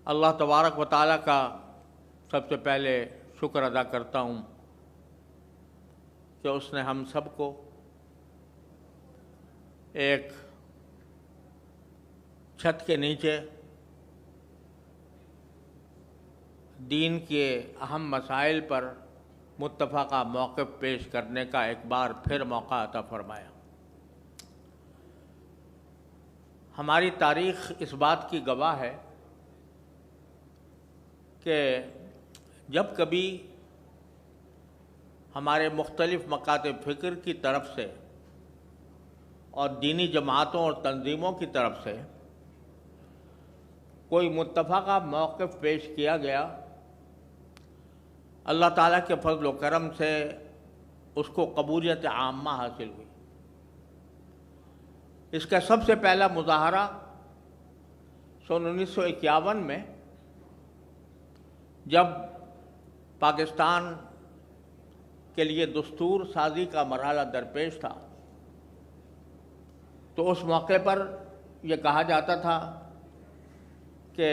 اللہ تبارک و تعالیٰ کا سب سے پہلے شکر ادا کرتا ہوں کہ اس نے ہم سب کو ایک چھت کے نیچے دین کے اہم مسائل پر متفقہ موقف پیش کرنے کا ایک بار پھر موقع عطا فرمایا۔ ہماری تاریخ اس بات کی گواہ ہے کہ جب کبھی ہمارے مختلف مکاتب فکر کی طرف سے اور دینی جماعتوں اور تنظیموں کی طرف سے کوئی متفقہ موقف پیش کیا گیا، اللہ تعالیٰ کے فضل و کرم سے اس کو قبولیت عامہ حاصل ہوئی۔ اس کا سب سے پہلا مظاہرہ سن 1951 میں جب پاکستان کے لیے دستور سازی کا مرحلہ درپیش تھا، تو اس موقع پر یہ کہا جاتا تھا کہ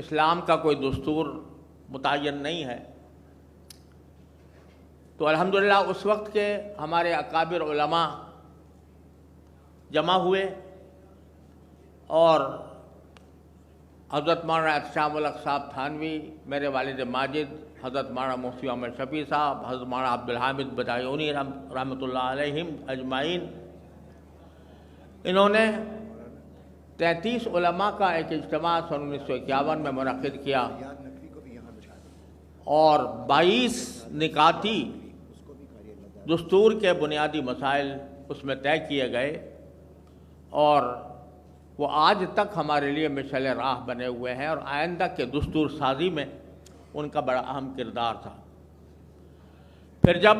اسلام کا کوئی دستور متعین نہیں ہے۔ تو الحمدللہ اس وقت کے ہمارے اکابر علماء جمع ہوئے اور حضرت مولانا احتشام الحق صاحب تھانوی، میرے والد ماجد حضرت مولانا مفتی احمد شفیع صاحب، حضرت مولانا عبدالحامد بدایونی رحمۃ اللہ علیہم اجمعین، انہوں نے 33 علماء کا ایک اجتماع سن 1951 میں منعقد کیا اور 22 نکاتی دستور کے بنیادی مسائل اس میں طے کیے گئے، اور وہ آج تک ہمارے لیے مشعل راہ بنے ہوئے ہیں، اور آئندہ کے دستور سازی میں ان کا بڑا اہم کردار تھا۔ پھر جب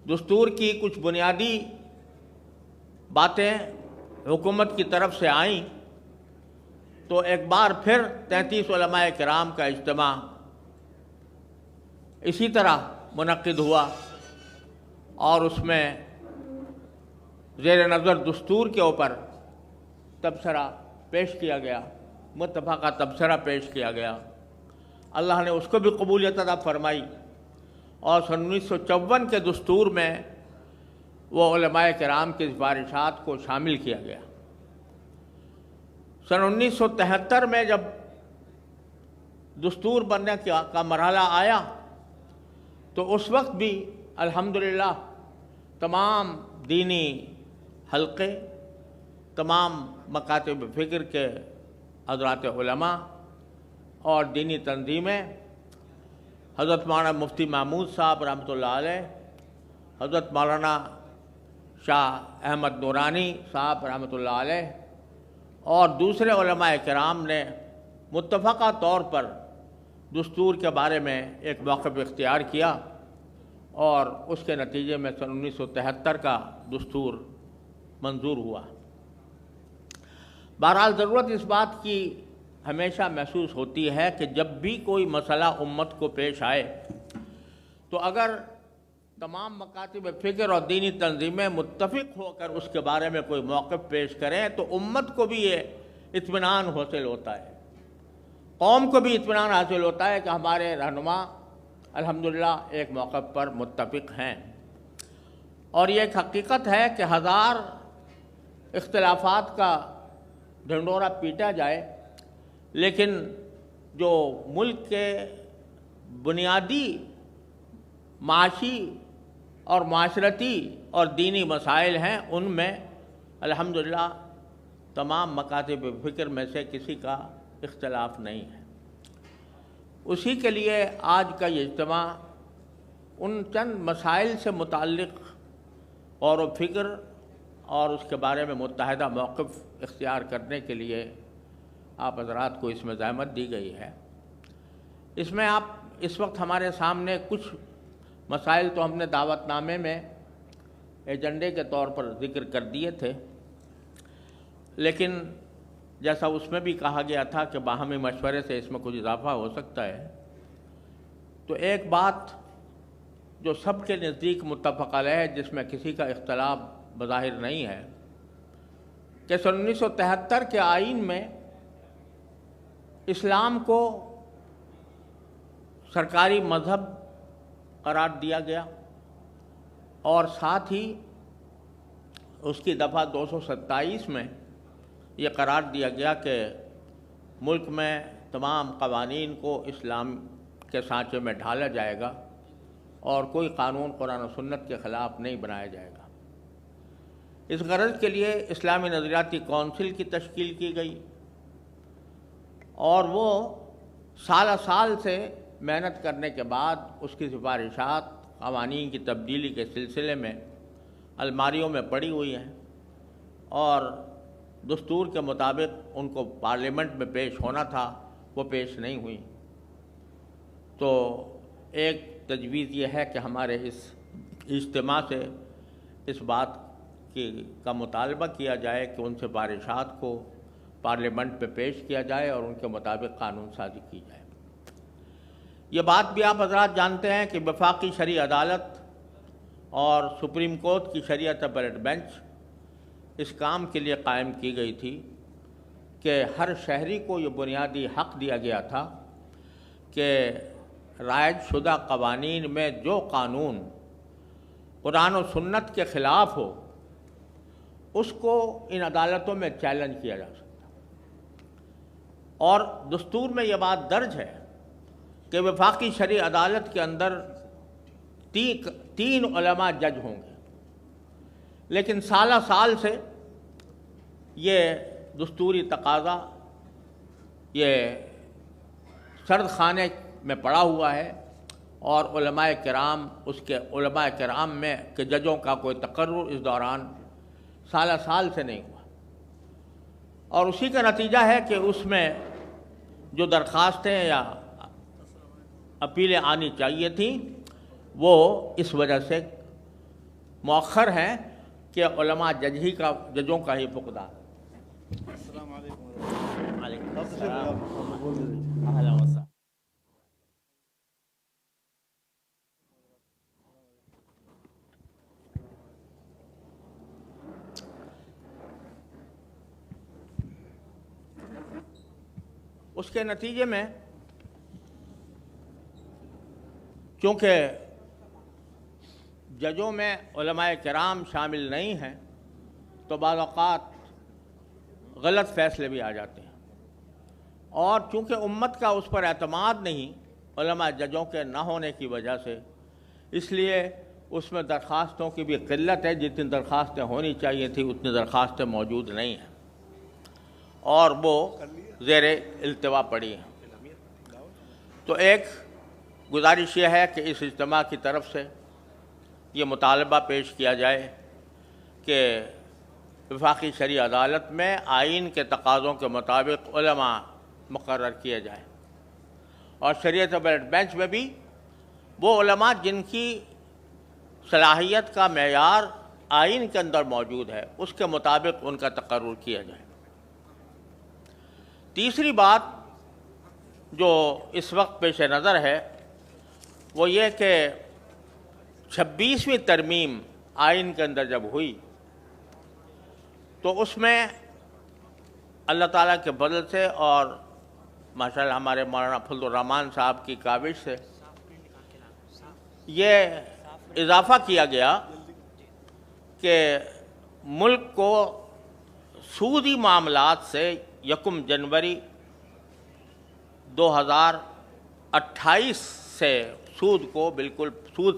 دستور کی کچھ بنیادی باتیں حکومت کی طرف سے آئیں تو ایک بار پھر 33 علماء کرام کا اجتماع اسی طرح منعقد ہوا، اور اس میں زیر نظر دستور کے اوپر تبصرہ پیش کیا گیا، متفقہ تبصرہ پیش کیا گیا۔ اللہ نے اس کو بھی قبولیت عطا فرمائی، اور سن 1954 کے دستور میں وہ علماء کرام کی سفارشات کو شامل کیا گیا۔ سن 1973 میں جب دستور بننے کا مرحلہ آیا تو اس وقت بھی الحمدللہ تمام دینی حلقے، تمام مکاتب فکر کے حضرات علماء اور دینی تنظیمیں، حضرت مولانا مفتی محمود صاحب رحمۃ اللہ علیہ، حضرت مولانا شاہ احمد نورانی صاحب رحمۃ اللہ علیہ، اور دوسرے علماء کرام نے متفقہ طور پر دستور کے بارے میں ایک موقف اختیار کیا، اور اس کے نتیجے میں سن 1973 کا دستور منظور ہوا۔ بہرحال ضرورت اس بات کی ہمیشہ محسوس ہوتی ہے کہ جب بھی کوئی مسئلہ امت کو پیش آئے تو اگر تمام مکاتب فکر اور دینی تنظیمیں متفق ہو کر اس کے بارے میں کوئی موقف پیش کریں تو امت کو بھی یہ اطمینان حاصل ہوتا ہے، قوم کو بھی اطمینان حاصل ہوتا ہے کہ ہمارے رہنما الحمدللہ ایک موقف پر متفق ہیں۔ اور یہ ایک حقیقت ہے کہ ہزار اختلافات کا ڈھنڈورا پیٹا جائے، لیکن جو ملک کے بنیادی معاشی اور معاشرتی اور دینی مسائل ہیں، ان میں الحمدللہ تمام مکاتب فکر میں سے کسی کا اختلاف نہیں ہے۔ اسی کے لیے آج کا یہ اجتماع ان چند مسائل سے متعلق غور و فکر اور اس کے بارے میں متحدہ موقف اختیار کرنے کے لیے آپ حضرات کو اس میں زحمت دی گئی ہے۔ اس میں آپ اس وقت ہمارے سامنے کچھ مسائل تو ہم نے دعوت نامے میں ایجنڈے کے طور پر ذکر کر دیے تھے، لیکن جیسا اس میں بھی کہا گیا تھا کہ باہمی مشورے سے اس میں کچھ اضافہ ہو سکتا ہے، تو ایک بات جو سب کے نزدیک متفق علیہ ہے، جس میں کسی کا اختلاف بظاہر نہیں ہے، کہ سن 1973 کے آئین میں اسلام کو سرکاری مذہب قرار دیا گیا اور ساتھ ہی اس کی دفعہ 227 میں یہ قرار دیا گیا کہ ملک میں تمام قوانین کو اسلام کے سانچے میں ڈھالا جائے گا اور کوئی قانون قرآن و سنت کے خلاف نہیں بنایا جائے گا۔ اس غرض کے لیے اسلامی نظریاتی کونسل کی تشکیل کی گئی اور وہ سال سے محنت کرنے کے بعد اس کی سفارشات قوانین کی تبدیلی کے سلسلے میں الماریوں میں پڑی ہوئی ہیں اور دستور کے مطابق ان کو پارلیمنٹ میں پیش ہونا تھا، وہ پیش نہیں ہوئی۔ تو ایک تجویز یہ ہے کہ ہمارے اس اجتماع سے اس بات کا مطالبہ کیا جائے کہ ان سفارشات کو پارلیمنٹ میں پیش کیا جائے اور ان کے مطابق قانون سازی کی جائے۔ یہ بات بھی آپ حضرات جانتے ہیں کہ وفاقی شرعی عدالت اور سپریم کورٹ کی شریعت اپیلیٹ بینچ اس کام کے لیے قائم کی گئی تھی کہ ہر شہری کو یہ بنیادی حق دیا گیا تھا کہ رائج شدہ قوانین میں جو قانون قرآن و سنت کے خلاف ہو اس کو ان عدالتوں میں چیلنج کیا جا سکتا، اور دستور میں یہ بات درج ہے کہ وفاقی شرعی عدالت کے اندر 3 علماء جج ہوں گے، لیکن سال سے یہ دستوری تقاضا یہ سرد خانے میں پڑا ہوا ہے اور علماء کرام علماء کرام میں کہ ججوں کا کوئی تقرر اس دوران سال سے نہیں ہوا، اور اسی کا نتیجہ ہے کہ اس میں جو درخواستیں یا اپیلیں آنی چاہیے تھیں وہ اس وجہ سے مؤخر ہیں کہ علماء ججوں کا ہی فقدان۔ السلام علیکم۔ وعلیکم السلام۔ اہلا وسہلا۔ اس کے نتیجے میں چونکہ ججوں میں علماء کرام شامل نہیں ہیں تو بعض اوقات غلط فیصلے بھی آ جاتے ہیں، اور چونکہ امت کا اس پر اعتماد نہیں علماء ججوں کے نہ ہونے کی وجہ سے، اس لیے اس میں درخواستوں کی بھی قلت ہے۔ جتنی درخواستیں ہونی چاہیے تھیں اتنی درخواستیں موجود نہیں ہیں اور وہ زیر التوا پڑی ہیں۔ تو ایک گزارش یہ ہے کہ اس اجتماع کی طرف سے یہ مطالبہ پیش کیا جائے کہ وفاقی شرعی عدالت میں آئین کے تقاضوں کے مطابق علماء مقرر کیے جائیں، اور شریعت اپیلیٹ بینچ میں بھی وہ علماء جن کی صلاحیت کا معیار آئین کے اندر موجود ہے اس کے مطابق ان کا تقرر کیا جائے۔ تیسری بات جو اس وقت پیش نظر ہے وہ یہ کہ 26ویں ترمیم آئین کے اندر جب ہوئی تو اس میں اللہ تعالیٰ کے فضل سے اور ماشاءاللہ ہمارے مولانا فضل الرحمان صاحب کی کاوش سے یہ اضافہ کیا گیا کہ ملک کو سودی معاملات سے 1 جنوری 2028 سے سود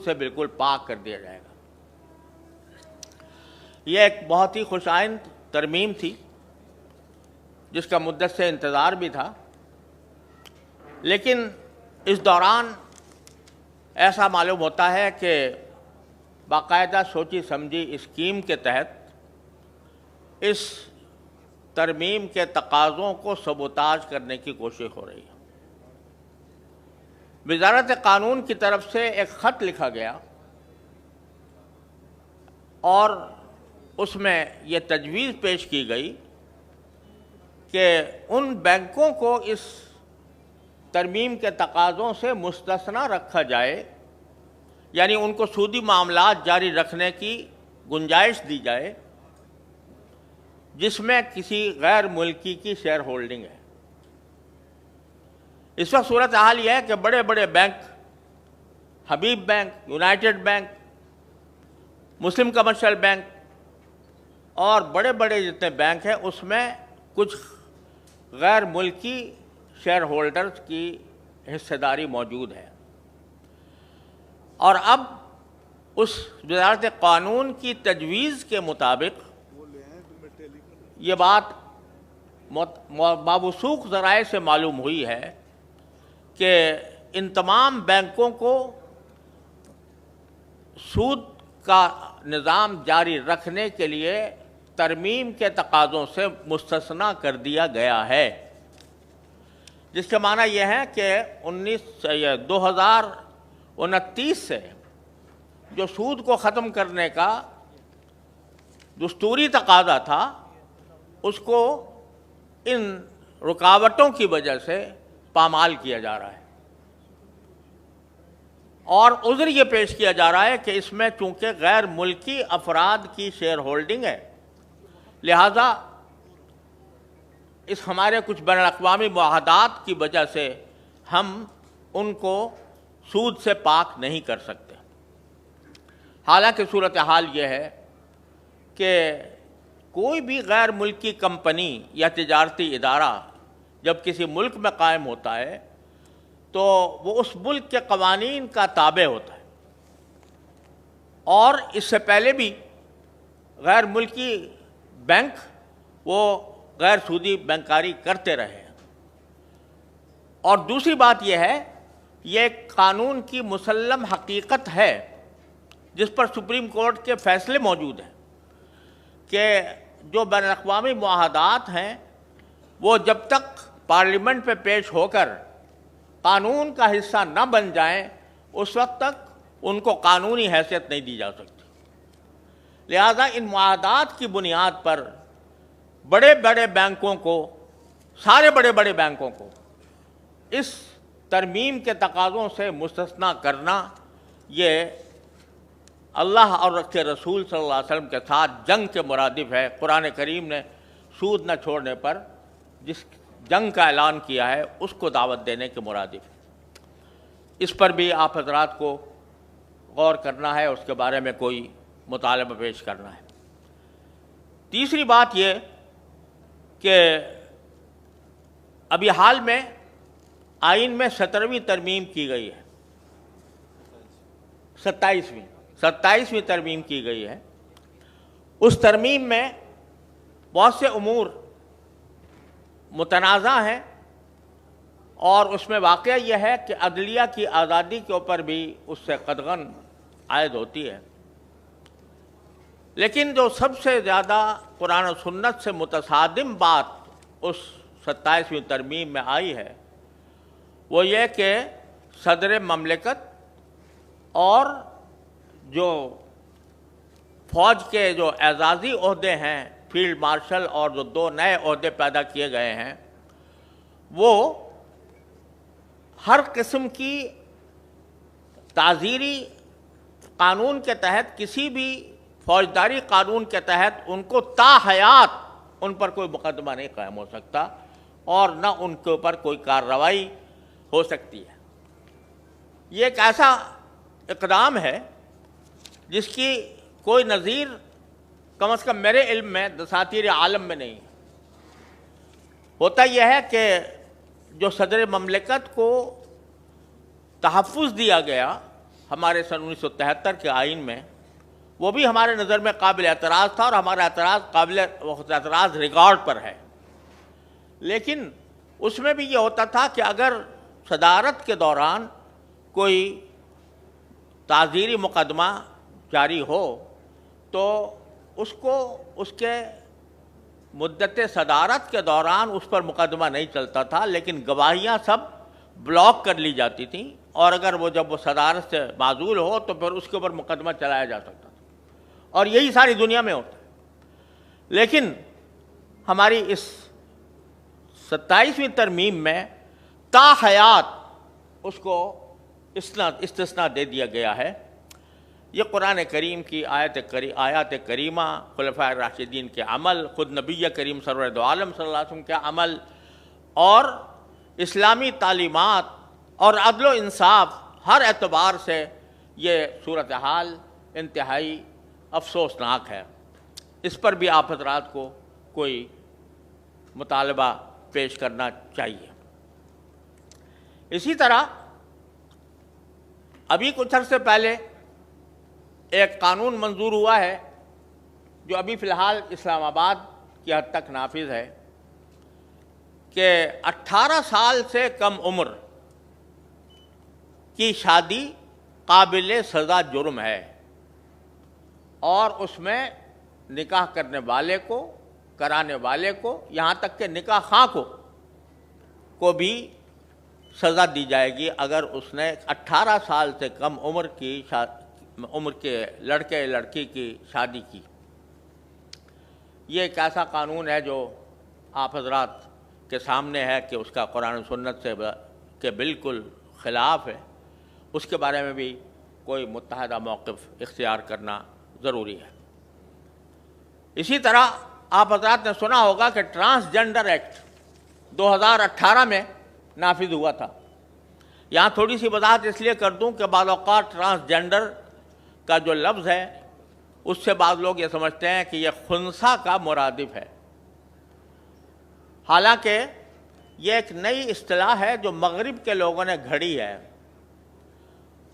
سے بالکل پاک کر دیا جائے گا۔ یہ ایک بہت ہی خوش آئند ترمیم تھی جس کا مدت سے انتظار بھی تھا، لیکن اس دوران ایسا معلوم ہوتا ہے کہ باقاعدہ سوچی سمجھی اسکیم کے تحت اس ترمیم کے تقاضوں کو سبوتاژ کرنے کی کوشش ہو رہی ہے۔ وزارت قانون کی طرف سے ایک خط لکھا گیا اور اس میں یہ تجویز پیش کی گئی کہ ان بینکوں کو اس ترمیم کے تقاضوں سے مستثنی رکھا جائے، یعنی ان کو سودی معاملات جاری رکھنے کی گنجائش دی جائے جس میں کسی غیر ملکی کی شیئر ہولڈنگ ہے۔ اس وقت صورتحال یہ ہے کہ بڑے بڑے بینک، حبیب بینک، یونائٹڈ بینک، مسلم کمرشل بینک اور بڑے بڑے جتنے بینک ہیں اس میں کچھ غیر ملکی شیئر ہولڈرز کی حصہ داری موجود ہے، اور اب اس وزارت قانون کی تجویز کے مطابق یہ بات موثوق ذرائع سے معلوم ہوئی ہے کہ ان تمام بینکوں کو سود کا نظام جاری رکھنے کے لیے ترمیم کے تقاضوں سے مستثنیٰ کر دیا گیا ہے، جس کا معنی یہ ہے کہ 2029 سے جو سود کو ختم کرنے کا دستوری تقاضا تھا اس کو ان رکاوٹوں کی وجہ سے پامال کیا جا رہا ہے، اور عذر یہ پیش کیا جا رہا ہے کہ اس میں چونکہ غیر ملکی افراد کی شیئر ہولڈنگ ہے، لہذا اس ہمارے کچھ بین الاقوامی معاہدات کی وجہ سے ہم ان کو سود سے پاک نہیں کر سکتے۔ حالانکہ صورتحال یہ ہے کہ کوئی بھی غیر ملکی کمپنی یا تجارتی ادارہ جب کسی ملک میں قائم ہوتا ہے تو وہ اس ملک کے قوانین کا تابع ہوتا ہے، اور اس سے پہلے بھی غیر ملکی بینک وہ غیر سودی بینکاری کرتے رہے ہیں۔ اور دوسری بات یہ ہے، یہ ایک قانون کی مسلم حقیقت ہے جس پر سپریم کورٹ کے فیصلے موجود ہیں کہ جو بین الاقوامی معاہدات ہیں وہ جب تک پارلیمنٹ پہ پیش ہو کر قانون کا حصہ نہ بن جائیں اس وقت تک ان کو قانونی حیثیت نہیں دی جا سکتی۔ لہذا ان معاہدات کی بنیاد پر بڑے بڑے بینکوں کو، سارے بڑے بڑے بینکوں کو اس ترمیم کے تقاضوں سے مستثنیٰ کرنا یہ اللہ اور اس کے رسول صلی اللہ علیہ وسلم کے ساتھ جنگ کے مرادف ہے۔ قرآن کریم نے سود نہ چھوڑنے پر جس جنگ کا اعلان کیا ہے اس کو دعوت دینے کے مرادف ہے۔ اس پر بھی آپ حضرات کو غور کرنا ہے، اس کے بارے میں کوئی مطالبہ پیش کرنا ہے۔ تیسری بات یہ کہ ابھی حال میں آئین میں 17ویں ترمیم کی گئی ہے، 27ویں ترمیم کی گئی ہے۔ اس ترمیم میں بہت سے امور متنازع ہیں، اور اس میں واقعہ یہ ہے کہ عدلیہ کی آزادی کے اوپر بھی اس سے قدغن عائد ہوتی ہے، لیکن جو سب سے زیادہ قرآن و سنت سے متصادم بات اس 27ویں ترمیم میں آئی ہے وہ یہ کہ صدر مملکت اور جو فوج کے جو اعزازی عہدے ہیں، فیلڈ مارشل، اور جو 2 نئے عہدے پیدا کیے گئے ہیں، وہ ہر قسم کی تعزیری قانون کے تحت، کسی بھی فوجداری قانون کے تحت ان کو تا حیات ان پر کوئی مقدمہ نہیں قائم ہو سکتا، اور نہ ان کے اوپر کوئی کارروائی ہو سکتی ہے۔ یہ ایک ایسا اقدام ہے جس کی کوئی نظیر کم از کم میرے علم میں دساتیر عالم میں نہیں۔ ہوتا یہ ہے کہ جو صدر مملکت کو تحفظ دیا گیا ہمارے سن 1973 کے آئین میں، وہ بھی ہمارے نظر میں قابل اعتراض تھا، اور ہمارا اعتراض قابل اعتراض ریکارڈ پر ہے۔ لیکن اس میں بھی یہ ہوتا تھا کہ اگر صدارت کے دوران کوئی تعزیری مقدمہ جاری ہو تو اس کو اس کے مدت صدارت کے دوران اس پر مقدمہ نہیں چلتا تھا، لیکن گواہیاں سب بلاک کر لی جاتی تھیں، اور اگر وہ جب وہ صدارت سے معزول ہو تو پھر اس کے اوپر مقدمہ چلایا جا سکتا تھا، اور یہی ساری دنیا میں ہوتا ہے۔ لیکن ہماری اس 27ویں ترمیم میں تا حیات اس کو استثناء دے دیا گیا ہے۔ یہ قرآن کریم کی آیات کریمہ، خلفاء راشدین کے عمل، خود نبی کریم سرور دو عالم صلی اللہ علیہ وسلم کے عمل، اور اسلامی تعلیمات اور عدل و انصاف ہر اعتبار سے یہ صورتحال انتہائی افسوسناک ہے۔ اس پر بھی آپ حضرات کو کوئی مطالبہ پیش کرنا چاہیے۔ اسی طرح ابھی کچھ عرصے پہلے ایک قانون منظور ہوا ہے جو ابھی فی الحال اسلام آباد کی حد تک نافذ ہے کہ 18 سال سے کم عمر کی شادی قابل سزا جرم ہے، اور اس میں نکاح کرنے والے کو، کرانے والے کو، یہاں تک کہ نکاح خواہ کو بھی سزا دی جائے گی اگر اس نے 18 سال سے کم عمر کے لڑکے لڑکی کی شادی کی۔ یہ ایک ایسا قانون ہے جو آپ حضرات کے سامنے ہے کہ اس کا قرآن و سنت سے کے بالکل خلاف ہے۔ اس کے بارے میں بھی کوئی متحدہ موقف اختیار کرنا ضروری ہے۔ اسی طرح آپ حضرات نے سنا ہوگا کہ ٹرانسجنڈر ایکٹ 2018 میں نافذ ہوا تھا۔ یہاں تھوڑی سی وضاحت اس لیے کر دوں کہ بعض اوقات ٹرانسجنڈر کا جو لفظ ہے اس سے بعض لوگ یہ سمجھتے ہیں کہ یہ خنثی کا مرادف ہے، حالانکہ یہ ایک نئی اصطلاح ہے جو مغرب کے لوگوں نے گھڑی ہے،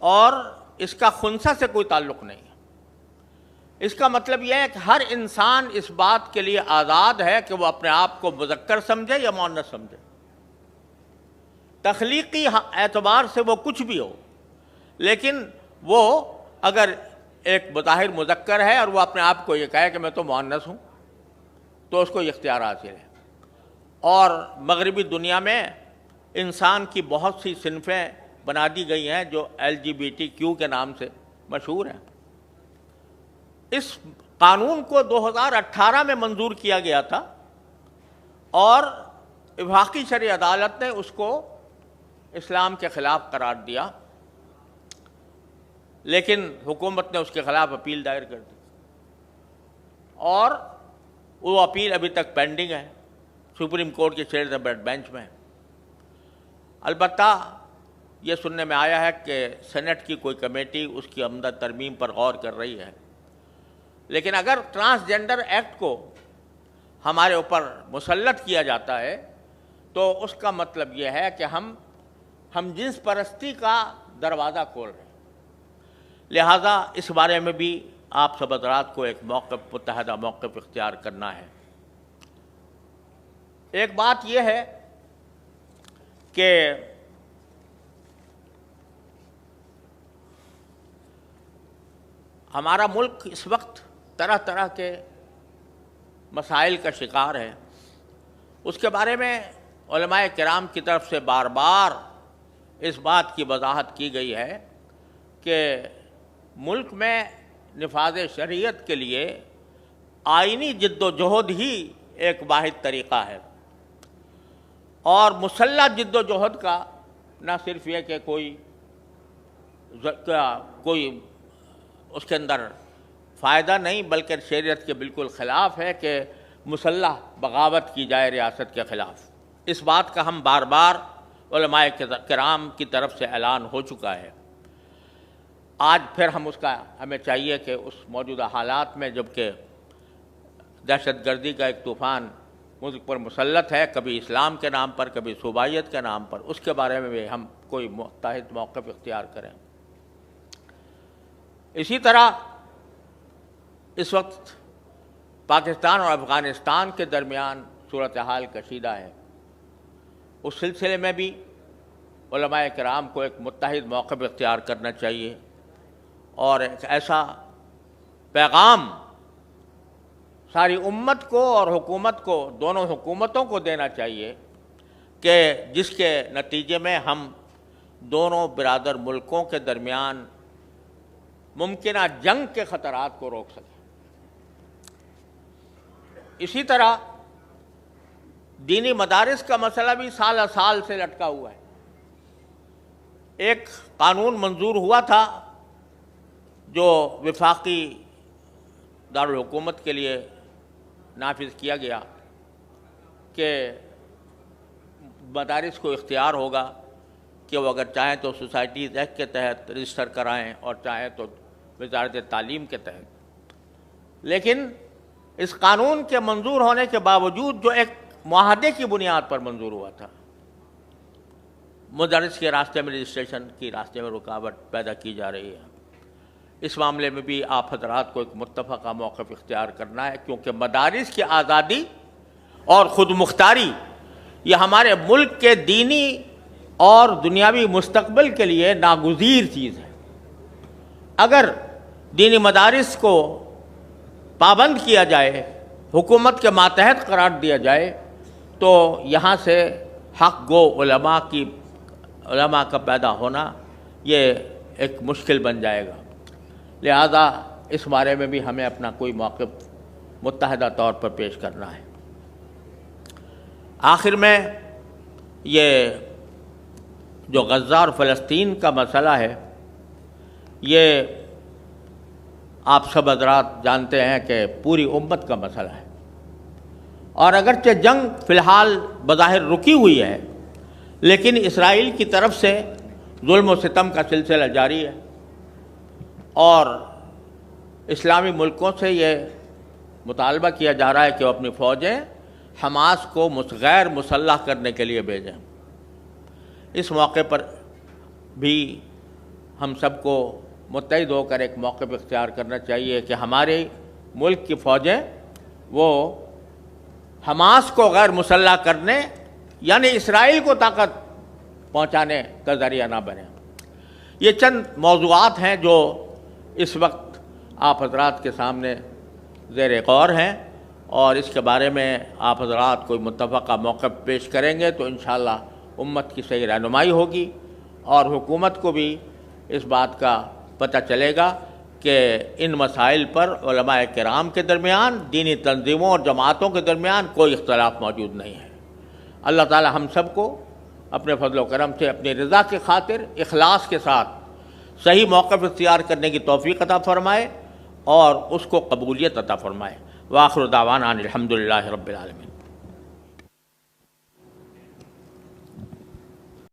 اور اس کا خنثی سے کوئی تعلق نہیں ہے۔ اس کا مطلب یہ ہے کہ ہر انسان اس بات کے لیے آزاد ہے کہ وہ اپنے آپ کو مذکر سمجھے یا مؤنث سمجھے، تخلیقی اعتبار سے وہ کچھ بھی ہو، لیکن وہ اگر ایک بظاہر مذکر ہے اور وہ اپنے آپ کو یہ کہے کہ میں تو مؤنث ہوں تو اس کو یہ اختیار حاصل ہے۔ اور مغربی دنیا میں انسان کی بہت سی صنفیں بنا دی گئی ہیں جو LGBTQ کے نام سے مشہور ہیں۔ اس قانون کو 2018 میں منظور کیا گیا تھا اور وفاقی شرعی عدالت نے اس کو اسلام کے خلاف قرار دیا، لیکن حکومت نے اس کے خلاف اپیل دائر کر دی، اور وہ اپیل ابھی تک پینڈنگ ہے، سپریم کورٹ کے چیئر بینچ میں۔ البتہ یہ سننے میں آیا ہے کہ سینٹ کی کوئی کمیٹی اس کی عمدہ ترمیم پر غور کر رہی ہے، لیکن اگر ٹرانسجنڈر ایکٹ کو ہمارے اوپر مسلط کیا جاتا ہے تو اس کا مطلب یہ ہے کہ ہم جنس پرستی کا دروازہ کھول رہے ہیں۔ لہذا اس بارے میں بھی آپ سب حضرات کو ایک موقف، متحدہ موقف اختیار کرنا ہے۔ ایک بات یہ ہے کہ ہمارا ملک اس وقت طرح طرح کے مسائل کا شکار ہے۔ اس کے بارے میں علماء کرام کی طرف سے بار بار اس بات کی وضاحت کی گئی ہے کہ ملک میں نفاذ شریعت کے لیے آئینی جد و جہد ہی ایک واحد طریقہ ہے، اور مسلح جد و جہد کا نہ صرف یہ کہ کوئی اس کے اندر فائدہ نہیں، بلکہ شریعت کے بالکل خلاف ہے کہ مسلح بغاوت کی جائے ریاست کے خلاف۔ اس بات کا ہم بار بار علماء کرام کی طرف سے اعلان ہو چکا ہے۔ آج پھر ہمیں چاہیے کہ اس موجودہ حالات میں جبکہ دہشت گردی کا ایک طوفان ملک پر مسلط ہے، کبھی اسلام کے نام پر، کبھی صوبائیت کے نام پر، اس کے بارے میں بھی ہم کوئی متحد موقف اختیار کریں۔ اسی طرح اس وقت پاکستان اور افغانستان کے درمیان صورتحال کشیدہ ہے۔ اس سلسلے میں بھی علماء کرام کو ایک متحد موقف اختیار کرنا چاہیے، اور ایک ایسا پیغام ساری امت کو اور حکومت کو، دونوں حکومتوں کو دینا چاہیے کہ جس کے نتیجے میں ہم دونوں برادر ملکوں کے درمیان ممکنہ جنگ کے خطرات کو روک سکیں۔ اسی طرح دینی مدارس کا مسئلہ بھی سال سال سے لٹکا ہوا ہے۔ ایک قانون منظور ہوا تھا جو وفاقی دارالحکومت کے لیے نافذ کیا گیا کہ مدارس کو اختیار ہوگا کہ وہ اگر چاہیں تو سوسائٹیز ایکٹ کے تحت رجسٹر کرائیں اور چاہیں تو وزارت تعلیم کے تحت، لیکن اس قانون کے منظور ہونے کے باوجود جو ایک معاہدے کی بنیاد پر منظور ہوا تھا، مدارس کے راستے میں رجسٹریشن کی راستے میں رکاوٹ پیدا کی جا رہی ہے۔ اس معاملے میں بھی آپ حضرات کو ایک متفقہ موقف اختیار کرنا ہے، کیونکہ مدارس کی آزادی اور خود مختاری یہ ہمارے ملک کے دینی اور دنیاوی مستقبل کے لیے ناگزیر چیز ہے۔ اگر دینی مدارس کو پابند کیا جائے، حکومت کے ماتحت قرار دیا جائے، تو یہاں سے حق گو علماء کا پیدا ہونا یہ ایک مشکل بن جائے گا۔ لہذا اس بارے میں بھی ہمیں اپنا کوئی موقف متحدہ طور پر پیش کرنا ہے۔ آخر میں یہ جو غزہ اور فلسطین کا مسئلہ ہے، یہ آپ سب حضرات جانتے ہیں کہ پوری امت کا مسئلہ ہے، اور اگرچہ جنگ فی الحال بظاہر رکی ہوئی ہے، لیکن اسرائیل کی طرف سے ظلم و ستم کا سلسلہ جاری ہے، اور اسلامی ملکوں سے یہ مطالبہ کیا جا رہا ہے کہ وہ اپنی فوجیں حماس کو غیر مسلح کرنے کے لیے بھیجیں۔ اس موقع پر بھی ہم سب کو متحد ہو کر ایک موقف اختیار کرنا چاہیے کہ ہمارے ملک کی فوجیں وہ حماس کو غیر مسلح کرنے یعنی اسرائیل کو طاقت پہنچانے کا ذریعہ نہ بنے۔ یہ چند موضوعات ہیں جو اس وقت آپ حضرات کے سامنے زیر غور ہیں، اور اس کے بارے میں آپ حضرات کوئی متفقہ موقف پیش کریں گے تو انشاءاللہ امت کی صحیح رہنمائی ہوگی، اور حکومت کو بھی اس بات کا پتہ چلے گا کہ ان مسائل پر علماء کرام کے درمیان، دینی تنظیموں اور جماعتوں کے درمیان کوئی اختلاف موجود نہیں ہے۔ اللہ تعالی ہم سب کو اپنے فضل و کرم سے اپنی رضا کی خاطر اخلاص کے ساتھ صحیح موقف اختیار کرنے کی توفیق عطا فرمائے اور اس کو قبولیت عطا فرمائے۔ وآخر دعوانا الحمدللہ رب العالمین۔